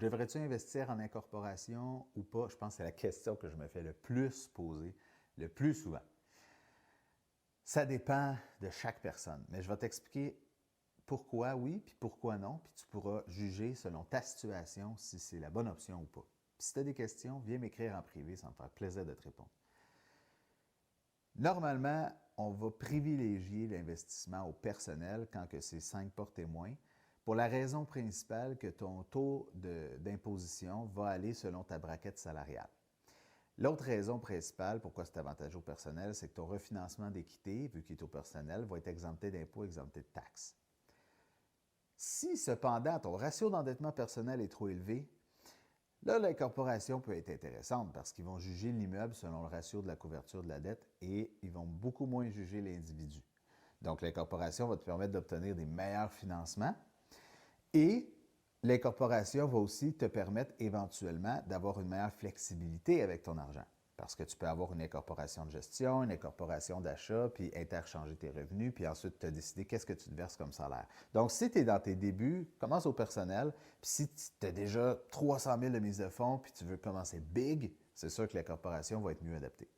Devrais-tu investir en incorporation ou pas? Je pense que c'est la question que je me fais le plus poser, le plus souvent. Ça dépend de chaque personne, mais je vais t'expliquer pourquoi oui, puis pourquoi non, puis tu pourras juger selon ta situation si c'est la bonne option ou pas. Puis si tu as des questions, viens m'écrire en privé, ça me fera plaisir de te répondre. Normalement, on va privilégier l'investissement au personnel quand c'est 5 portes et moins, pour la raison principale que ton taux d'imposition va aller selon ta braquette salariale. L'autre raison principale pourquoi c'est avantageux au personnel, c'est que ton refinancement d'équité, vu qu'il est au personnel, va être exempté d'impôts, exempté de taxes. Si cependant ton ratio d'endettement personnel est trop élevé, là, l'incorporation peut être intéressante parce qu'ils vont juger l'immeuble selon le ratio de la couverture de la dette et ils vont beaucoup moins juger l'individu. Donc, l'incorporation va te permettre d'obtenir des meilleurs financements et l'incorporation va aussi te permettre éventuellement d'avoir une meilleure flexibilité avec ton argent. Parce que tu peux avoir une incorporation de gestion, une incorporation d'achat, puis interchanger tes revenus, puis ensuite te décider qu'est-ce que tu te verses comme salaire. Donc, si tu es dans tes débuts, commence au personnel, puis si tu as déjà 300 000 de mise de fonds, puis tu veux commencer big, c'est sûr que l'incorporation va être mieux adaptée.